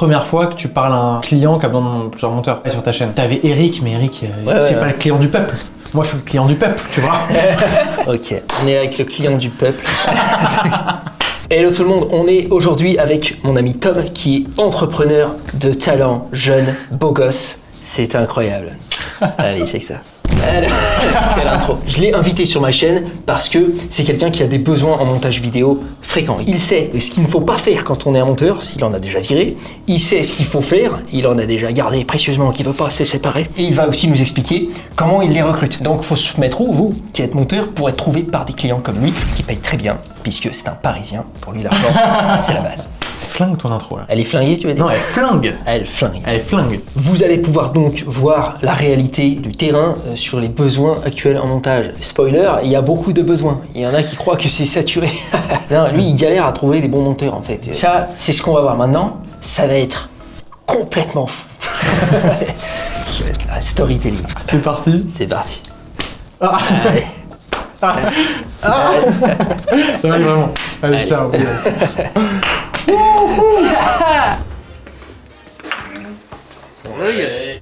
première fois que tu parles à un client qui a besoin d'un monteur sur ta chaîne? T'avais Eric, mais Eric, c'est pas le client du peuple. Moi, je suis le client du peuple, tu vois. Ok, on est avec le client du peuple. Hello tout le monde, on est aujourd'hui avec mon ami Tom qui est entrepreneur de talent, jeune, beau gosse. C'est incroyable. Allez, check ça. Quelle intro. Je l'ai invité sur ma chaîne parce que c'est quelqu'un qui a des besoins en montage vidéo fréquents. Il sait ce qu'il ne faut pas faire quand on est un monteur, s'il en a déjà viré. Il sait ce qu'il faut faire, il en a déjà gardé précieusement, qu'il ne veut pas se séparer. Et il va aussi nous expliquer comment il les recrute. Donc il faut se mettre où, vous, qui êtes monteur, pour être trouvé par des clients comme lui, qui payent très bien, puisque c'est un Parisien. Pour lui, l'argent, c'est la base. Flingue ton intro là. Elle est flinguée, tu veux dire? Non, elle flingue. Elle flingue. Elle flingue. Vous allez pouvoir donc voir la réalité du terrain sur les besoins actuels en montage. Spoiler, il y a beaucoup de besoins. Il y en a qui croient que c'est saturé. Non, lui, il galère à trouver des bons monteurs en fait. Ça, c'est ce qu'on va voir maintenant. Ça va être complètement fou. Storytelling. C'est parti. C'est parti. Ah. Allez. Ah. Ah. Ça va vraiment. Allez, ciao.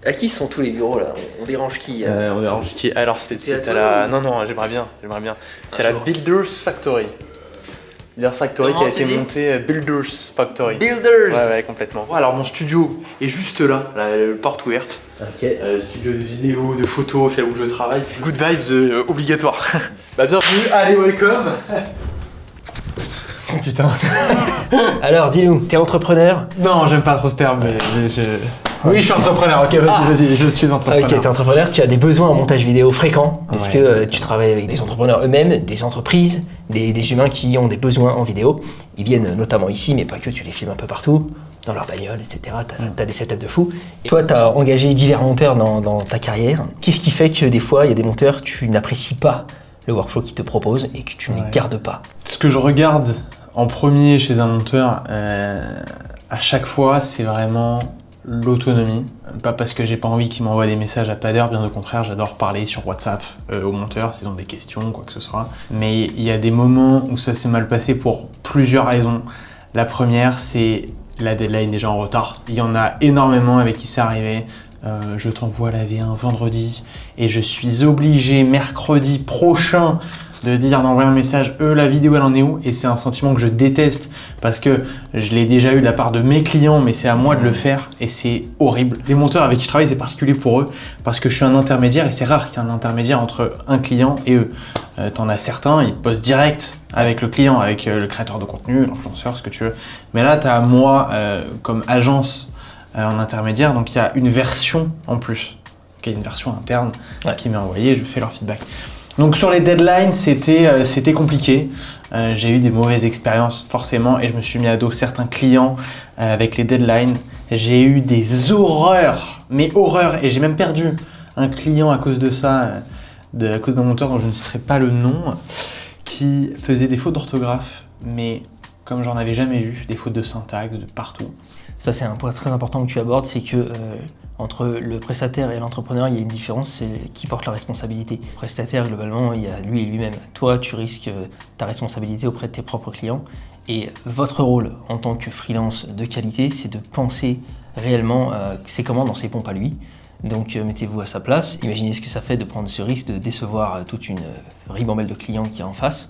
À qui sont tous les bureaux là? On dérange qui? On dérange qui? Alors c'est à la... Non, j'aimerais bien. C'est la Builders Factory. Builders Factory qui a été montée Builders Factory. Builders. Ouais, complètement. Alors mon studio est juste là, porte ouverte. Ok. Studio de vidéo, de photos, c'est là où je travaille. Good vibes obligatoire. Bah bienvenue, allez, welcome. Oh putain. Alors dis-nous, t'es entrepreneur? Non, j'aime pas trop ce terme, mais je... Oui, je suis entrepreneur, ok, vas-y, je suis entrepreneur. Ok, t'es entrepreneur, tu as des besoins en montage vidéo fréquents, parce que tu travailles avec des entrepreneurs eux-mêmes, des entreprises, des humains qui ont des besoins en vidéo. Ils viennent notamment ici, mais pas que, tu les filmes un peu partout, dans leur bagnole, etc. T'as des setups de fou. Et toi, t'as engagé divers monteurs dans ta carrière. Qu'est-ce qui fait que des fois, il y a des monteurs, tu n'apprécies pas le workflow qu'ils te proposent et que tu ne les gardes pas? Ce que je regarde en premier chez un monteur, à chaque fois, c'est vraiment l'autonomie. Pas parce que j'ai pas envie qu'ils m'envoient des messages à pas d'heure, bien au contraire, j'adore parler sur WhatsApp aux monteurs s'ils ont des questions, quoi que ce soit. Mais il y a des moments où ça s'est mal passé pour plusieurs raisons. La première, c'est la deadline déjà en retard. Il y en a énormément avec qui c'est arrivé. Je t'envoie la V1 vendredi et je suis obligé mercredi prochain de dire d'envoyer un message, la vidéo elle en est où? Et c'est un sentiment que je déteste parce que je l'ai déjà eu de la part de mes clients, mais c'est à moi de le faire et c'est horrible. Les monteurs avec qui je travaille, c'est particulier pour eux parce que je suis un intermédiaire et c'est rare qu'il y ait un intermédiaire entre un client et eux. T'en as certains, ils bossent direct avec le client, avec le créateur de contenu, l'influenceur, ce que tu veux. Mais là, t'as moi comme agence en intermédiaire, donc il y a une version en plus, une version interne qui m'est envoyée, je fais leur feedback. Donc sur les deadlines, c'était compliqué. J'ai eu des mauvaises expériences forcément et je me suis mis à dos certains clients avec les deadlines. J'ai eu des horreurs, mais horreurs, et j'ai même perdu un client à cause de ça, à cause d'un monteur dont je ne citerai pas le nom, qui faisait des fautes d'orthographe, mais comme j'en avais jamais vu, des fautes de syntaxe de partout. Ça, c'est un point très important que tu abordes, c'est que entre le prestataire et l'entrepreneur, il y a une différence, c'est qui porte la responsabilité. Le prestataire, globalement, il y a lui et lui-même. Toi, tu risques ta responsabilité auprès de tes propres clients. Et votre rôle en tant que freelance de qualité, c'est de penser réellement ses commandes dans ses pompes à lui. Donc mettez-vous à sa place, imaginez ce que ça fait de prendre ce risque de décevoir toute une ribambelle de clients qui est en face.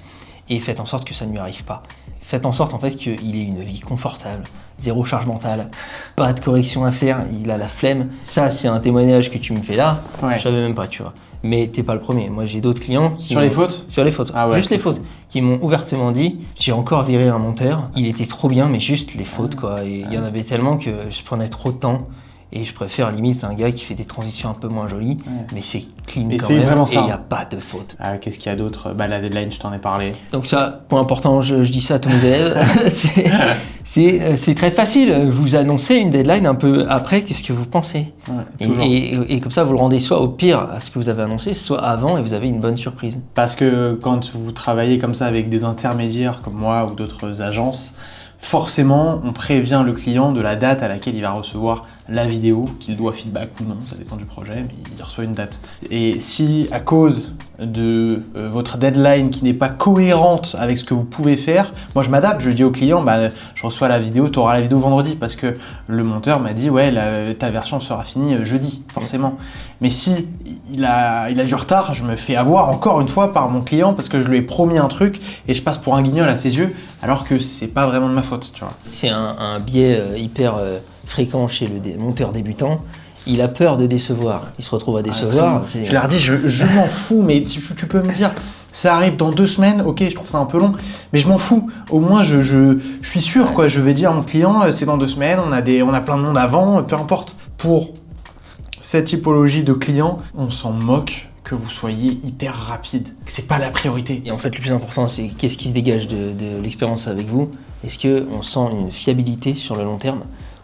Et faites en sorte que ça ne lui arrive pas. Faites en sorte en fait qu'il ait une vie confortable, zéro charge mentale, pas de correction à faire, il a la flemme. Ça, c'est un témoignage que tu me fais là, je savais même pas, tu vois. Mais t'es pas le premier. Moi, j'ai d'autres clients qui... Sur les fautes? Sur les fautes, juste les fautes. Qui m'ont ouvertement dit, j'ai encore viré un monteur, il était trop bien, mais juste les fautes, quoi. Et il y en avait tellement que je prenais trop de temps. Et je préfère limite un gars qui fait des transitions un peu moins jolies, mais c'est clean quand même, vraiment ça. Et il n'y a pas de faute. Qu'est-ce qu'il y a d'autre? La deadline, je t'en ai parlé. Donc ça, point important, je dis ça à tous mes élèves, c'est très facile. Vous annoncez une deadline un peu après, qu'est-ce que vous pensez? Et comme ça, vous le rendez soit au pire à ce que vous avez annoncé, soit avant et vous avez une bonne surprise. Parce que quand vous travaillez comme ça avec des intermédiaires comme moi ou d'autres agences, forcément, on prévient le client de la date à laquelle il va recevoir la vidéo, qu'il doit feedback ou non, ça dépend du projet, mais il reçoit une date. Et si, à cause de votre deadline qui n'est pas cohérente avec ce que vous pouvez faire, moi je m'adapte, je dis au client, je reçois la vidéo, tu auras la vidéo vendredi, parce que le monteur m'a dit, ouais, ta version sera finie jeudi, forcément. Mais si il a du retard, je me fais avoir encore une fois par mon client, parce que je lui ai promis un truc, et je passe pour un guignol à ses yeux, alors que c'est pas vraiment de ma faute, tu vois. C'est un biais hyper fréquent chez le monteur débutant. Il a peur de décevoir, il se retrouve à décevoir. Je leur dis, je m'en fous, mais tu peux me dire, ça arrive dans 2 semaines, ok, je trouve ça un peu long, mais je m'en fous. Au moins, je suis sûr, quoi. Je vais dire à mon client, c'est dans 2 semaines, on a plein de monde avant, peu importe. Pour cette typologie de clients, on s'en moque que vous soyez hyper rapide. C'est pas la priorité. Et en fait, le plus important, c'est qu'est-ce qui se dégage de l'expérience avec vous. Est-ce qu'on sent une fiabilité sur le long terme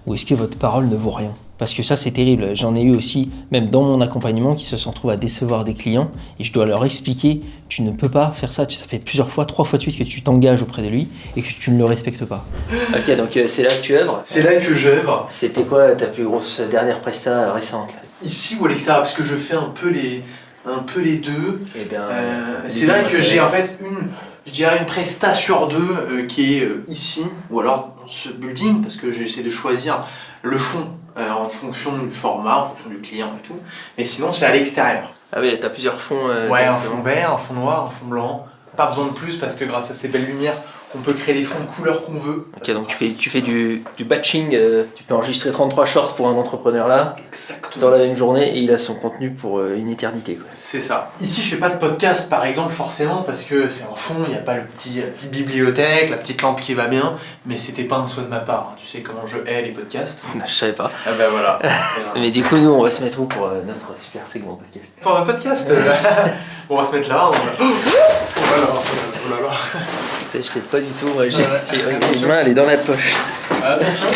ou est-ce que votre parole ne vaut rien? Parce que ça, c'est terrible. J'en ai eu aussi, même dans mon accompagnement, qui se retrouvent à décevoir des clients et je dois leur expliquer, tu ne peux pas faire ça. Ça fait plusieurs fois, 3 fois de suite que tu t'engages auprès de lui et que tu ne le respectes pas. Ok, donc c'est là que tu œuvres. C'est là que j'œuvre. C'était quoi ta plus grosse dernière presta récente là? Ici ou à l'extérieur, parce que je fais un peu les deux. Eh bien, c'est là que j'ai en fait une presta sur 2 qui est ici, ou alors dans ce building, parce que j'essaie de choisir le fond en fonction du format, en fonction du client et tout. Mais sinon, c'est à l'extérieur. Ah oui, là, t'as plusieurs fonds. Ouais, un fond vert, un fond noir, un fond blanc. Pas besoin de plus parce que grâce à ces belles lumières, on peut créer les fonds de couleur qu'on veut. Ok, donc tu fais du batching, tu peux enregistrer 33 shorts pour un entrepreneur là, exactement, dans la même journée et il a son contenu pour une éternité, quoi. C'est ça. Ici, je fais pas de podcast par exemple, forcément, parce que c'est en fond, il n'y a pas la petite bibliothèque, la petite lampe qui va bien, mais c'était pas un souhait de ma part. Tu sais comment je hais les podcasts. Je savais pas. Ah ben voilà. Mais du coup, nous, on va se mettre où pour notre super segment podcast? Pour un podcast on va se mettre là. Oh là là, oh là là. Je t'aide pas du tout, moi j'ai une main, elle est dans la poche. Attention.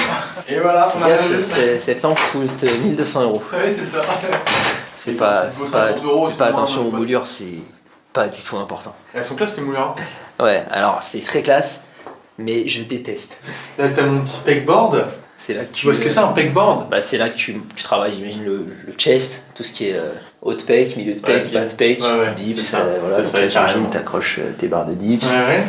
Et voilà, on a cette lampe coûte 1200 €. Oui, c'est ça. Fais pas attention aux moulures, c'est pas du tout important. Elles sont classe les moulures. Ouais, alors c'est très classe, mais je déteste. Là, t'as mon petit pegboard. C'est là que tu vois ce que c'est un pegboard? Bah, c'est là que tu travailles, j'imagine, le chest, tout ce qui est haut de pec, milieu de pec, bas de pec, dips. Voilà, carrément, t'accroches tes barres de dips. Ouais.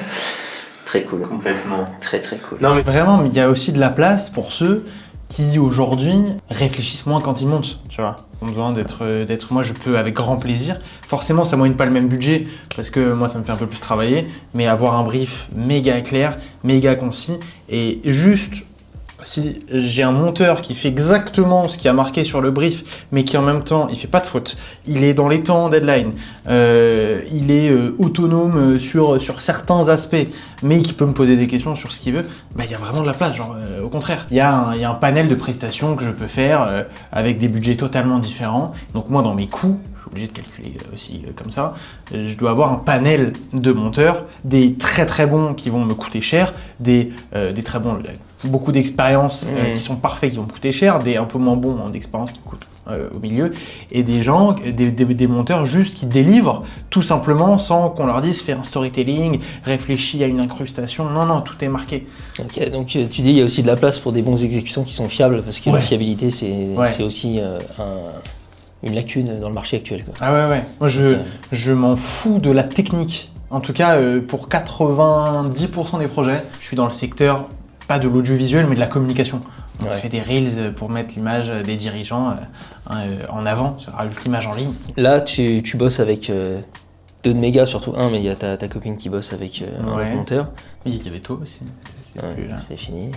Très cool. Complètement. Très très cool. Non, mais vraiment, il y a aussi de la place pour ceux qui aujourd'hui réfléchissent moins quand ils montent, tu vois. Ont besoin d'être, moi je peux avec grand plaisir. Forcément, ça moyenne pas le même budget parce que moi ça me fait un peu plus travailler, mais avoir un brief méga clair, méga concis et juste. Si j'ai un monteur qui fait exactement ce qui a marqué sur le brief, mais qui en même temps, il fait pas de faute, il est dans les temps deadline, il est autonome sur certains aspects, mais qui peut me poser des questions sur ce qu'il veut, bah, il y a vraiment de la place, genre au contraire. Il y a un panel de prestations que je peux faire avec des budgets totalement différents. Donc moi, dans mes coûts, je suis obligé de calculer aussi comme ça, je dois avoir un panel de monteurs, des très très bons qui vont me coûter cher, des très bons, beaucoup d'expériences qui sont parfaits, qui vont me coûter cher, des un peu moins bons d'expérience qui me coûtent au milieu, et des gens, des monteurs juste qui délivrent tout simplement sans qu'on leur dise faire un storytelling, réfléchir à une incrustation, non, tout est marqué. Ok, donc tu dis il y a aussi de la place pour des bons exécutants qui sont fiables, parce que la fiabilité c'est aussi une lacune dans le marché actuel, quoi. Ah ouais, moi je m'en fous de la technique, en tout cas pour 90% des projets, je suis dans le secteur pas de l'audiovisuel mais de la communication. On fait des reels pour mettre l'image des dirigeants en avant, ça rajoute l'image en ligne. Là, tu bosses avec 2 de mes gars, surtout un, mais il y a ta copine qui bosse avec un autre monteur. Oui, il y avait toi aussi. C'est fini.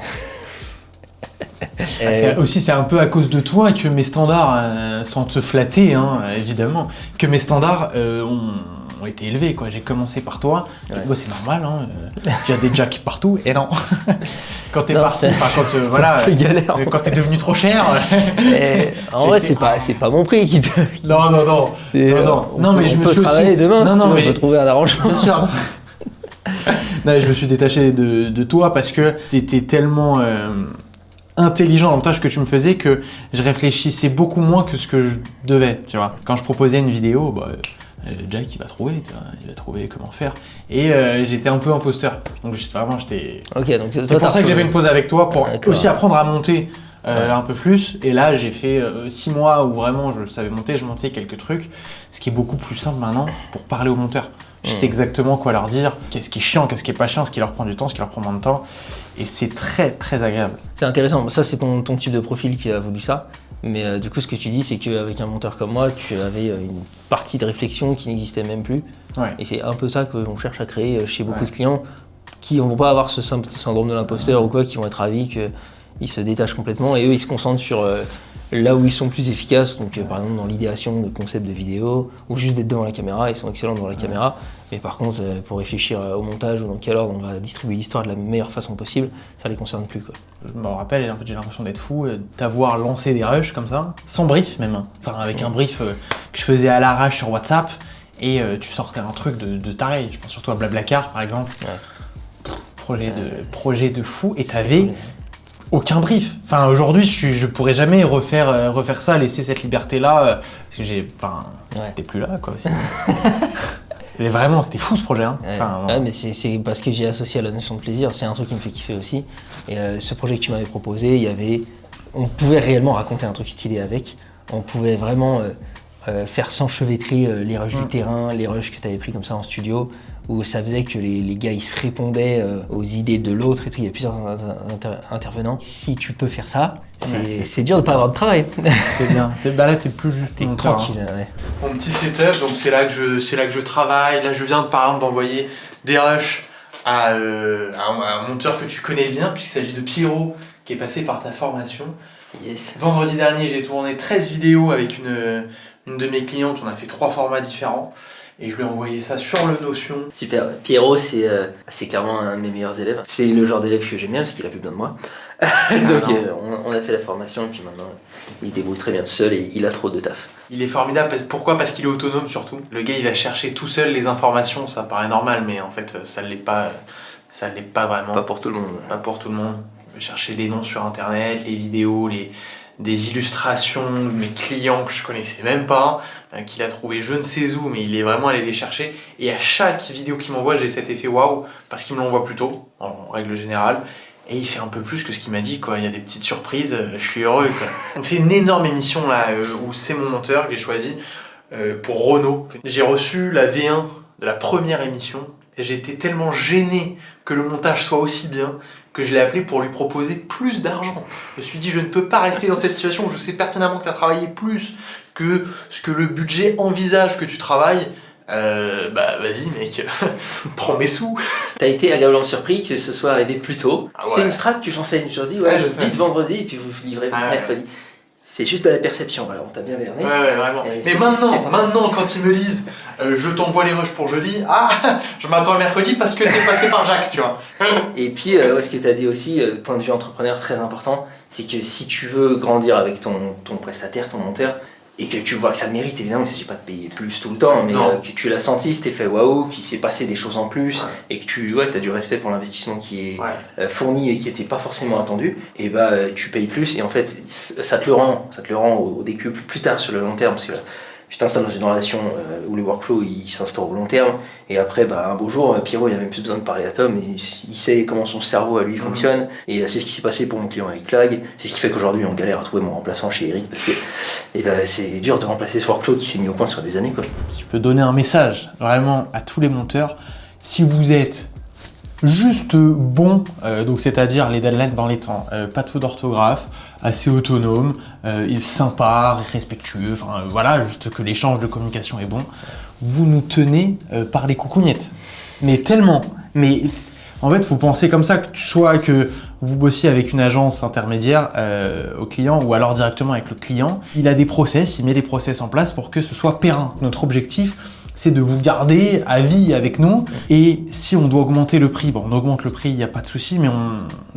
C'est un peu à cause de toi que mes standards, sans te flatter, hein, évidemment, que mes standards ont été élevés, quoi. J'ai commencé par toi, c'est normal, hein, il y a des jacks partout, et non. Quand t'es parti, quand t'es devenu trop cher. En vrai, c'est pas mon prix qui te. Non, mais je me suis travailler demain, si on peut trouver un arrangement. Bien sûr. Non, je me suis détaché de toi parce que t'étais tellement intelligent dans le tâche que tu me faisais que je réfléchissais beaucoup moins que ce que je devais, tu vois. Quand je proposais une vidéo, Jack il va trouver, tu vois, il va trouver comment faire. Et j'étais un peu imposteur, donc j'étais. Ok, donc C'est pour ça que j'ai fait une pause avec toi pour aussi apprendre à monter un peu plus. Et là j'ai fait 6 mois où vraiment je savais monter, je montais quelques trucs, ce qui est beaucoup plus simple maintenant pour parler aux monteurs. Je sais exactement quoi leur dire, qu'est-ce qui est chiant, qu'est-ce qui est pas chiant, ce qui leur prend du temps, ce qui leur prend moins de temps. Et c'est très très agréable. C'est intéressant, ça c'est ton type de profil qui a voulu ça. Mais du coup ce que tu dis c'est qu'avec un monteur comme moi, tu avais une partie de réflexion qui n'existait même plus. Ouais. Et c'est un peu ça qu'on cherche à créer chez beaucoup de clients qui ne vont pas avoir ce syndrome de l'imposteur ou quoi, qui vont être ravis qu'ils se détachent complètement et eux ils se concentrent sur là où ils sont plus efficaces, donc par exemple dans l'idéation de concepts de vidéo ou juste d'être devant la caméra, ils sont excellents devant la caméra. Mais par contre, pour réfléchir au montage ou dans quel ordre on va distribuer l'histoire de la meilleure façon possible, ça les concerne plus, quoi. Je me rappelle, en fait, j'ai l'impression d'être fou, d'avoir lancé des rushs comme ça, sans brief même. Enfin, avec un brief que je faisais à l'arrache sur WhatsApp, et tu sortais un truc de taré. Je pense surtout à Blablacar, par exemple. Projet de fou, et t'avais aucun brief. Enfin, aujourd'hui, je pourrais jamais refaire ça, laisser cette liberté-là, parce que t'es plus là, quoi, aussi. Mais vraiment, c'était fou ce projet. Hein. Mais c'est parce que j'ai associé à la notion de plaisir. C'est un truc qui me fait kiffer aussi. Et ce projet que tu m'avais proposé, on pouvait réellement raconter un truc stylé avec. On pouvait vraiment faire s'enchevêtrer les rushs du terrain, les rushs que tu avais pris comme ça en studio, où ça faisait que les gars ils se répondaient aux idées de l'autre et tout. Il y a plusieurs intervenants. Si tu peux faire ça, c'est dur de pas avoir de travail. C'est bien. Là, t'es plus juste. T'es tranquille. Ouais. Mon petit setup, donc c'est là que je travaille. Là, je viens par exemple d'envoyer des rushs à un monteur que tu connais bien, puisqu'il s'agit de Pierrot, qui est passé par ta formation. Yes. Vendredi dernier, j'ai tourné 13 vidéos avec une de mes clientes. On a fait 3 formats différents. Et je lui ai envoyé ça sur le Notion. Super. Pierrot, c'est clairement un de mes meilleurs élèves. C'est le genre d'élève que j'aime bien parce qu'il a plus besoin de moi. Donc on a fait la formation et puis maintenant il se débrouille très bien tout seul et il a trop de taf. Il est formidable. Pourquoi ? Parce qu'il est autonome surtout. Le gars, il va chercher tout seul les informations. Ça paraît normal, mais en fait, ça ne l'est pas vraiment. Pas pour tout le monde. Pas pour tout le monde. Il va chercher les noms sur Internet, les vidéos, des illustrations de mes clients que je connaissais même pas, qu'il a trouvé je ne sais où, mais il est vraiment allé les chercher. Et à chaque vidéo qu'il m'envoie, j'ai cet effet waouh, parce qu'il me l'envoie plus tôt, en règle générale. Et il fait un peu plus que ce qu'il m'a dit, quoi. Il y a des petites surprises, je suis heureux, quoi. On fait une énorme émission là, où c'est mon monteur que j'ai choisi pour Renault. J'ai reçu la V1 de la première émission, et j'étais tellement gêné que le montage soit aussi bien, que je l'ai appelé pour lui proposer plus d'argent. Je me suis dit, je ne peux pas rester dans cette situation où je sais pertinemment que tu as travaillé plus que ce que le budget envisage que tu travailles. Vas-y mec, prends mes sous. T'as été agréablement surpris que ce soit arrivé plus tôt. Ah ouais. C'est une strat que j'enseigne. Je dis, dites vendredi et puis vous livrez mercredi. Ouais. C'est juste de la perception, voilà, on t'a bien berné. Ouais, vraiment. Mais maintenant, quand ils me disent je t'envoie les rushs pour jeudi, je m'attends mercredi parce que t'es passé par Jacques, tu vois. Et puis, ce que t'as dit aussi, point de vue entrepreneur très important, c'est que si tu veux grandir avec ton prestataire, ton monteur, et que tu vois que ça mérite, évidemment, il ne s'agit pas de payer plus tout le temps, mais que tu l'as senti, cet effet waouh, qu'il s'est passé des choses en plus, et que tu as du respect pour l'investissement qui est fourni et qui n'était pas forcément attendu, et tu payes plus, et en fait, ça te le rend au décuple plus tard sur le long terme, parce que tu t'installes dans une relation où le workflow il s'instaure au long terme, et après un beau jour, Pierrot il a même plus besoin de parler à Tom, et il sait comment son cerveau à lui fonctionne, et c'est ce qui s'est passé pour mon client avec Clag, c'est ce qui fait qu'aujourd'hui on galère à trouver mon remplaçant chez Eric, parce que c'est dur de remplacer ce workflow qui s'est mis au point sur des années, quoi. Si tu peux donner un message vraiment à tous les monteurs, si vous êtes juste bon, donc c'est-à-dire les deadlines dans les temps, pas de faute d'orthographe, assez autonome, sympa, respectueux, enfin voilà, juste que l'échange de communication est bon, vous nous tenez par les coucougnettes. Mais tellement, mais en fait, il faut penser comme ça, que vous bossiez avec une agence intermédiaire au client ou alors directement avec le client. Il a des process, il met des process en place pour que ce soit périn. Notre objectif, c'est de vous garder à vie avec nous. Et si on doit augmenter le prix, on augmente le prix, il n'y a pas de souci, mais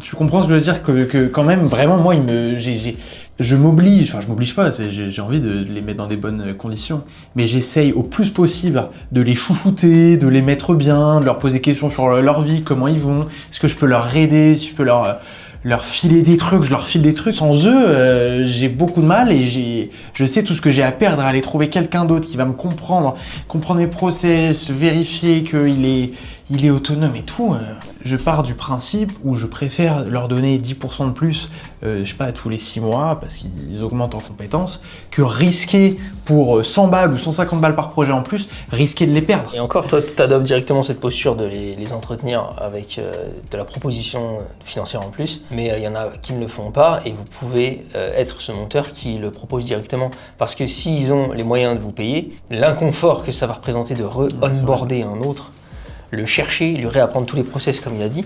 tu comprends ce que je veux dire, que quand même, vraiment, moi, je m'oblige pas, j'ai envie de les mettre dans des bonnes conditions, mais j'essaye au plus possible de les chouchouter, de les mettre bien, de leur poser des questions sur leur vie, comment ils vont, est-ce que je peux leur aider, si je peux leur leur filer des trucs, je leur file des trucs. Sans eux, j'ai beaucoup de mal et je sais tout ce que j'ai à perdre à aller trouver quelqu'un d'autre qui va me comprendre mes process, vérifier il est autonome et tout. Je pars du principe où je préfère leur donner 10% de plus, je sais pas, tous les 6 mois, parce qu'ils augmentent en compétences, que risquer pour 100 balles ou 150 balles par projet en plus, risquer de les perdre. Et encore, toi, tu adoptes directement cette posture de les entretenir avec de la proposition financière en plus, mais il y en a qui ne le font pas et vous pouvez être ce monteur qui le propose directement. Parce que s'ils ont les moyens de vous payer, l'inconfort que ça va représenter de re-onboarder un autre, le chercher, lui réapprendre tous les process comme il a dit,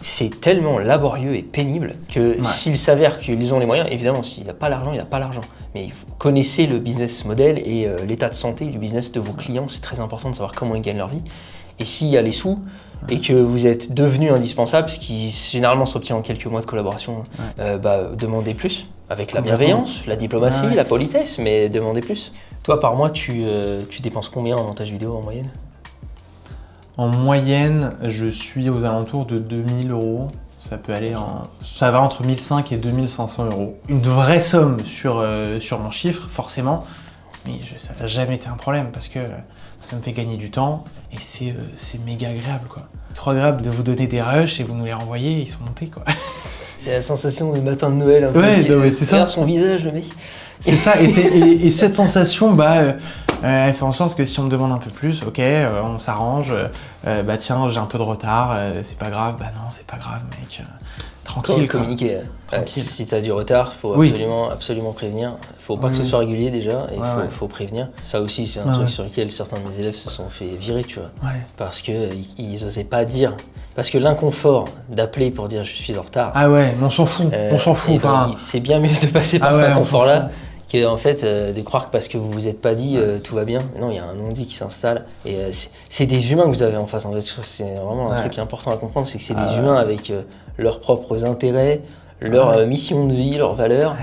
c'est tellement laborieux et pénible que s'il s'avère qu'ils ont les moyens, évidemment, s'il n'a pas l'argent, il n'a pas l'argent. Mais connaissez le business model et l'état de santé du business de vos clients, c'est très important de savoir comment ils gagnent leur vie. Et s'il y a les sous et que vous êtes devenu indispensable, ce qui généralement s'obtient en quelques mois de collaboration, demandez plus, avec la bienveillance, la diplomatie, la politesse, mais demandez plus. Toi, par mois, tu dépenses combien en montage vidéo en moyenne ? En moyenne, je suis aux alentours de 2000 €. Ça va entre 1500 et 2500 €. Une vraie somme sur mon chiffre, forcément, mais ça n'a jamais été un problème parce que ça me fait gagner du temps et c'est méga agréable, quoi. Trop agréable de vous donner des rushs et vous nous les renvoyez, ils sont montés, quoi. C'est la sensation du matin de Noël, un peu. Ouais, c'est ça. Regarde son visage, le mec. C'est ça, et cette sensation, elle fait en sorte que si on me demande un peu plus, ok, on s'arrange, tiens, j'ai un peu de retard, c'est pas grave, non, c'est pas grave, mec, tranquille. Communiquer. Tranquille. Si t'as du retard, il faut absolument prévenir. Faut pas que ce soit régulier déjà, et faut prévenir. Ça aussi, c'est un truc sur lequel certains de mes élèves se sont fait virer, tu vois. Parce qu'ils osaient pas dire. Parce que l'inconfort d'appeler pour dire je suis en retard. Ah ouais, mais on s'en fout, c'est bien mieux de passer par cet inconfort-là que en fait de croire que parce que vous vous êtes pas dit tout va bien. Non, il y a un non-dit qui s'installe et c'est des humains que vous avez en face. En fait, c'est vraiment un truc important à comprendre, c'est que c'est des humains avec leurs propres intérêts, leur mission de vie, leurs valeurs.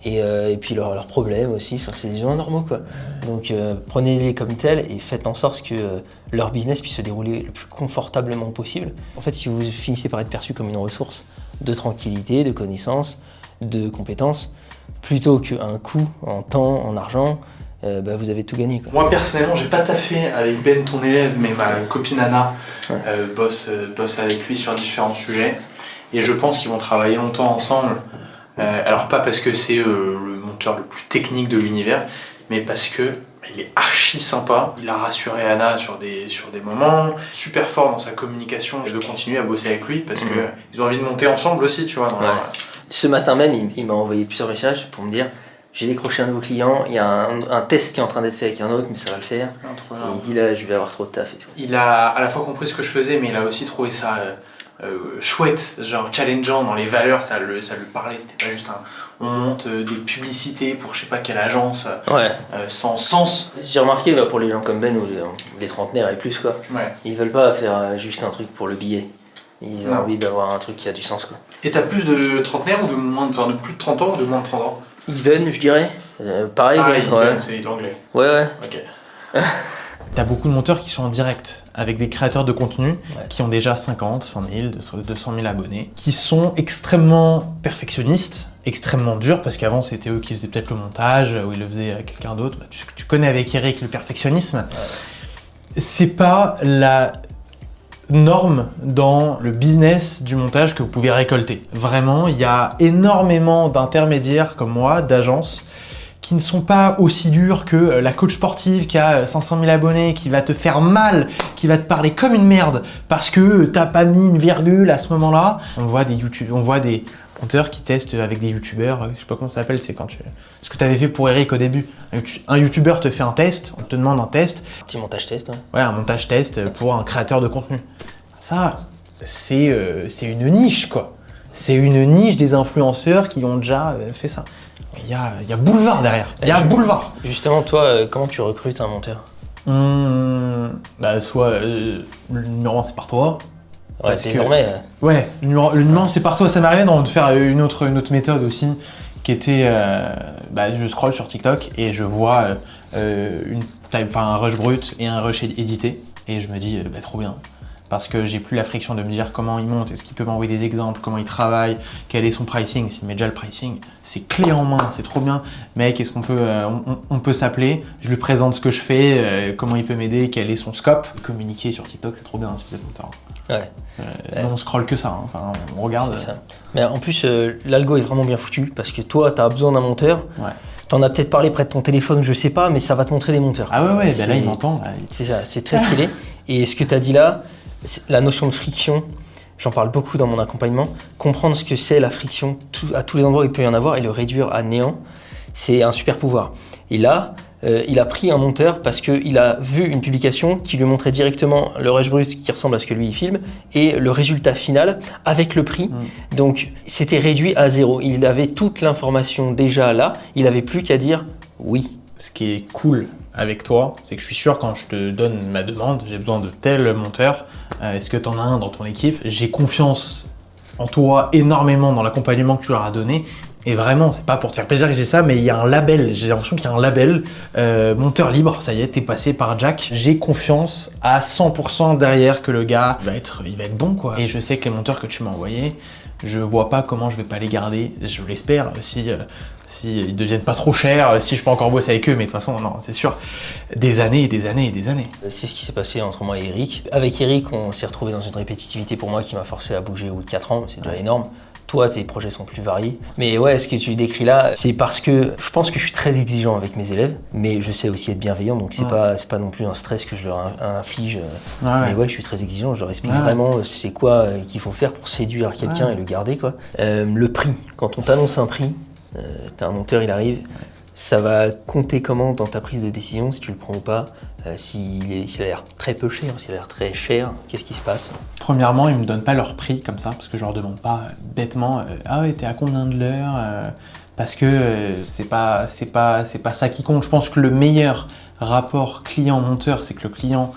Et puis leurs problèmes aussi, c'est des humains normaux, quoi. Donc prenez-les comme tels et faites en sorte que leur business puisse se dérouler le plus confortablement possible. En fait, si vous finissez par être perçu comme une ressource de tranquillité, de connaissances, de compétences, plutôt qu'un coût en temps, en argent, vous avez tout gagné, quoi. Moi personnellement, j'ai pas taffé avec Ben, ton élève, mais ma copine Anna bosse avec lui sur différents sujets. Et je pense qu'ils vont travailler longtemps ensemble. Alors pas parce que c'est le monteur le plus technique de l'univers, mais parce que il est archi sympa. Il a rassuré Anna sur des moments, super fort dans sa communication, et de continuer à bosser avec lui parce que ils ont envie de monter ensemble aussi, tu vois. Ce matin même, il m'a envoyé plusieurs messages pour me dire j'ai décroché un nouveau client, il y a un test qui est en train d'être fait avec un autre, mais ça va le faire. Et il dit là, je vais avoir trop de taf et tout. Il a à la fois compris ce que je faisais, mais il a aussi trouvé ça chouette, genre challengeant dans les valeurs, ça lui parlait, c'était pas juste on monte des publicités pour je sais pas quelle agence sans sens. J'ai remarqué pour les gens comme Ben ou les trentenaires et plus, quoi, ils veulent pas faire juste un truc pour le billet, ils ont envie d'avoir un truc qui a du sens, quoi. Et t'as plus de trentenaires ou de plus de 30 ans ou de moins de 30 ans? Even, je dirais, pareil. Even, c'est l'anglais. Ouais. Ok. T'as beaucoup de monteurs qui sont en direct avec des créateurs de contenu qui ont déjà 50, 100 000, 200 000 abonnés, qui sont extrêmement perfectionnistes, extrêmement durs, parce qu'avant c'était eux qui faisaient peut-être le montage, ou ils le faisaient à quelqu'un d'autre. Tu connais avec Eric le perfectionnisme. C'est pas la norme dans le business du montage que vous pouvez récolter. Vraiment, il y a énormément d'intermédiaires comme moi, d'agences, qui ne sont pas aussi durs que la coach sportive qui a 500 000 abonnés, qui va te faire mal, qui va te parler comme une merde parce que t'as pas mis une virgule à ce moment-là. On voit des monteurs qui testent avec des youtubeurs, je sais pas comment ça s'appelle, c'est quand ce que tu avais fait pour Eric au début. Un youtubeur te fait un test, on te demande un test. Un petit montage test. Ouais, un montage test pour un créateur de contenu. Ça, c'est une niche, quoi. C'est une niche des influenceurs qui ont déjà fait ça. Il y a boulevard derrière, boulevard. Justement, toi, comment tu recrutes un monteur? Soit le numéro 1 c'est par toi. Ouais, désormais. Ouais, le numéro 1 c'est par toi, ça m'arrive de faire une autre méthode aussi, qui était, je scrolle sur TikTok et je vois un rush brut et un rush édité, et je me dis, trop bien. parce que j'ai plus la friction de me dire comment il monte, est-ce qu'il peut m'envoyer des exemples, comment il travaille, quel est son pricing, s'il met déjà le pricing, c'est clé en main, c'est trop bien. Mec, est-ce qu'on peut, on peut s'appeler, je lui présente ce que je fais, comment il peut m'aider, quel est son scope. Communiquer sur TikTok, c'est trop bien si vous êtes monteur. Ouais. On scrolle que ça, hein. Enfin, on regarde. C'est ça. Mais en plus, l'algo est vraiment bien foutu parce que toi, tu as besoin d'un monteur. Ouais. T'en as peut-être parlé près de ton téléphone, je sais pas, mais ça va te montrer des monteurs. Ah ouais, ben là, il m'entend. C'est ça, c'est très stylé. Et ce que tu as dit là, la notion de friction, j'en parle beaucoup dans mon accompagnement. Comprendre ce que c'est la friction à tous les endroits où il peut y en avoir et le réduire à néant, c'est un super pouvoir. Et là, il a pris un monteur parce qu'il a vu une publication qui lui montrait directement le rush brut qui ressemble à ce que lui il filme et le résultat final avec le prix. Donc c'était réduit à 0. Il avait toute l'information déjà là, il n'avait plus qu'à dire oui. Ce qui est cool avec toi, c'est que je suis sûr quand je te donne ma demande, j'ai besoin de tel monteur, est-ce que tu en as un dans ton équipe? J'ai confiance en toi énormément dans l'accompagnement que tu leur as donné. Et vraiment, c'est pas pour te faire plaisir que j'ai ça, mais il y a un label, j'ai l'impression qu'il y a un label, monteur libre, ça y est, t'es passé par Jack. J'ai confiance à 100% derrière que le gars il va être bon, quoi. Et je sais que les monteurs que tu m'as envoyés, je vois pas comment je vais pas les garder, je l'espère, si ils deviennent pas trop chers, si je peux encore bosser avec eux, mais de toute façon, non, c'est sûr, des années et des années et des années. C'est ce qui s'est passé entre moi et Eric. Avec Eric, on s'est retrouvé dans une répétitivité pour moi qui m'a forcé à bouger au bout de 4 ans, c'est déjà énorme. Toi, tes projets sont plus variés. Mais ouais, ce que tu décris là, c'est parce que je pense que je suis très exigeant avec mes élèves, mais je sais aussi être bienveillant, donc c'est pas non plus un stress que je leur inflige. Mais ouais, je suis très exigeant, je leur explique vraiment c'est quoi qu'il faut faire pour séduire quelqu'un et le garder, quoi. Le prix, quand on t'annonce un prix, t'as un monteur, il arrive, ça va compter comment dans ta prise de décision, si tu le prends ou pas, s'il a l'air très peu cher, s'il a l'air très cher, qu'est-ce qui se passe? Premièrement, ils me donnent pas leur prix comme ça, parce que je leur demande pas bêtement ah ouais, t'es à combien de l'heure parce que c'est pas ça qui compte. Je pense que le meilleur rapport client-monteur, c'est que le client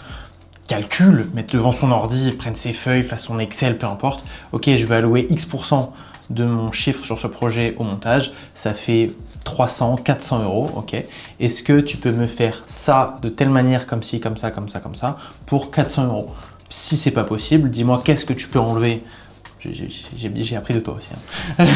calcule, mette devant son ordi, prenne ses feuilles, fasse son Excel, peu importe. Ok, je vais allouer X% de mon chiffre sur ce projet au montage, ça fait 300, 400 euros, ok. Est-ce que tu peux me faire ça de telle manière, comme ci, comme ça, comme ça, comme ça, pour 400 euros? Si c'est pas possible, dis-moi qu'est-ce que tu peux enlever. J'ai appris de toi aussi. Hein.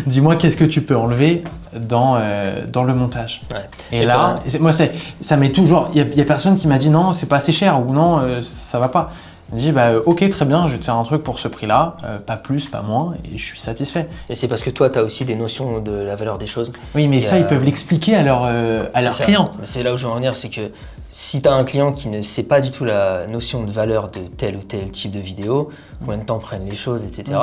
Dis-moi qu'est-ce que tu peux enlever dans le montage. Ouais. Et là, moi, ça m'est toujours. Il y a personne qui m'a dit non, c'est pas assez cher ou non, ça va pas. Je dis ok, très bien, je vais te faire un truc pour ce prix-là, pas plus, pas moins, et je suis satisfait. Et c'est parce que toi, tu as aussi des notions de la valeur des choses. Oui, mais ça, ils peuvent l'expliquer à leurs clients. C'est là où je veux en venir, c'est que si tu as un client qui ne sait pas du tout la notion de valeur de tel ou tel type de vidéo, combien de temps prennent les choses, etc.,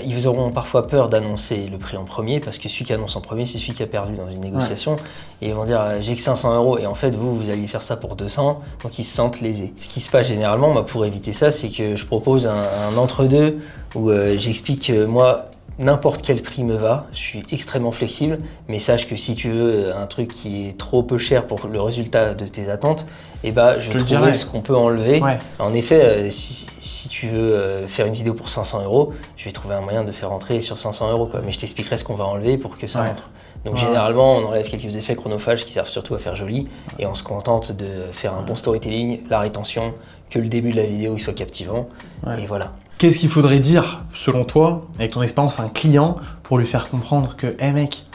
ils auront parfois peur d'annoncer le prix en premier parce que celui qui annonce en premier, c'est celui qui a perdu dans une négociation. Et ils vont dire j'ai que 500 euros et en fait vous alliez faire ça pour 200, donc ils se sentent lésés. Ce qui se passe généralement, moi, pour éviter ça, c'est que je propose un entre-deux où j'explique que moi, n'importe quel prix me va, je suis extrêmement flexible, mais sache que si tu veux un truc qui est trop peu cher pour le résultat de tes attentes, je trouverai ce qu'on peut enlever. Ouais. En effet, si tu veux faire une vidéo pour 500 euros, je vais trouver un moyen de faire rentrer sur 500 euros, quoi. Mais je t'expliquerai ce qu'on va enlever pour que ça rentre. Donc généralement, on enlève quelques effets chronophages qui servent surtout à faire joli et on se contente de faire un bon storytelling, la rétention, que le début de la vidéo il soit captivant et voilà. Qu'est-ce qu'il faudrait dire, selon toi, avec ton expérience, à un client pour lui faire comprendre que, hey mec,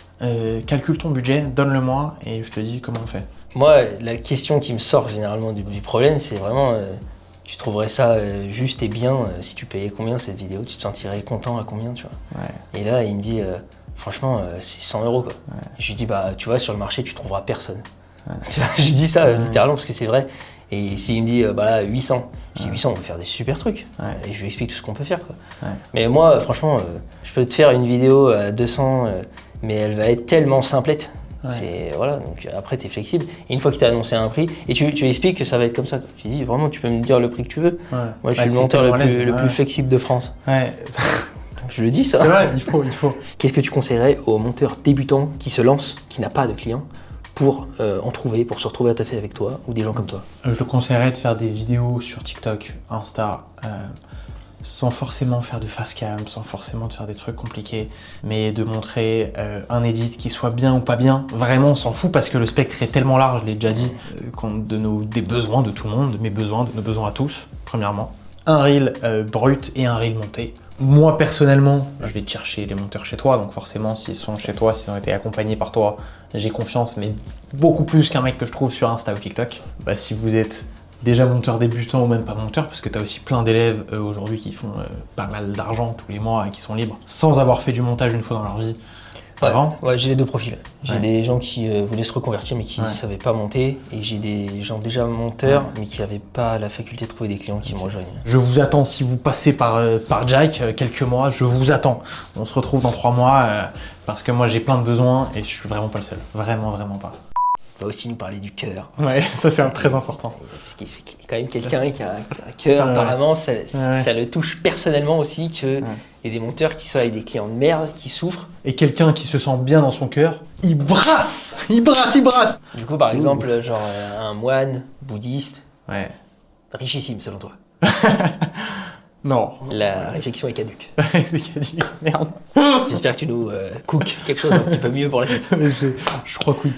calcule ton budget, donne-le-moi et je te dis comment on fait? Moi, la question qui me sort généralement du problème, c'est vraiment, tu trouverais ça juste et bien si tu payais combien cette vidéo? Tu te sentirais content à combien, tu vois? Et là, il me dit, franchement, c'est 100 euros, quoi. Et je lui dis, tu vois, sur le marché, tu trouveras personne. Tu vois, je dis ça littéralement parce que c'est vrai. Et s'il me dit, là, 800, je dis 800, on peut faire des super trucs. Et je lui explique tout ce qu'on peut faire, quoi. Mais moi, franchement, je peux te faire une vidéo à 200, mais elle va être tellement simplette. Donc après, tu es flexible. Et une fois qu'il t'a annoncé un prix, et tu expliques que ça va être comme ça, quoi. Tu dis, vraiment, tu peux me dire le prix que tu veux. Moi, je suis le monteur le plus flexible de France. Je le dis, ça. C'est vrai, il faut. Qu'est-ce que tu conseillerais aux monteurs débutants qui se lancent, qui n'a pas de clients, pour en trouver, pour se retrouver à taffer avec toi ou des gens comme toi? Je te conseillerais de faire des vidéos sur TikTok, Insta, sans forcément faire de face cam, sans forcément de faire des trucs compliqués, mais de montrer un edit qui soit bien ou pas bien. Vraiment, on s'en fout parce que le spectre est tellement large, je l'ai déjà dit, des besoins de tout le monde, de mes besoins, de nos besoins à tous, premièrement. un reel brut et un reel monté. Moi, personnellement, je vais te chercher les monteurs chez toi, donc forcément, s'ils sont chez toi, s'ils ont été accompagnés par toi, j'ai confiance, mais beaucoup plus qu'un mec que je trouve sur Insta ou TikTok. Bah, si vous êtes déjà monteur débutant ou même pas monteur, parce que tu as aussi plein d'élèves aujourd'hui qui font pas mal d'argent tous les mois et qui sont libres, sans avoir fait du montage une fois dans leur vie. Ouais, j'ai les deux profils. J'ai Ouais. des gens qui voulaient se reconvertir mais qui ne savaient pas monter, et j'ai des gens déjà monteurs mais qui n'avaient pas la faculté de trouver des clients qui me rejoignent. Je vous attends si vous passez par Jack quelques mois, je vous attends. On se retrouve dans 3 mois parce que moi j'ai plein de besoins et je suis vraiment pas le seul. Vraiment, vraiment pas. On va aussi nous parler du cœur. Ouais, ça c'est très important. Parce que c'est quand même quelqu'un qui a un cœur, Ouais. apparemment, ça le touche personnellement aussi, qu'il y a des monteurs qui sont avec des clients de merde, qui souffrent. Et quelqu'un qui se sent bien dans son cœur, il brasse. Il brasse, il brasse. Du coup, par exemple, genre un moine bouddhiste, Ouais. richissime selon toi. Non. La réflexion est caduque. C'est qu'il y a du merde. J'espère que tu nous cookes quelque chose un petit peu mieux pour la suite. Je crois que oui.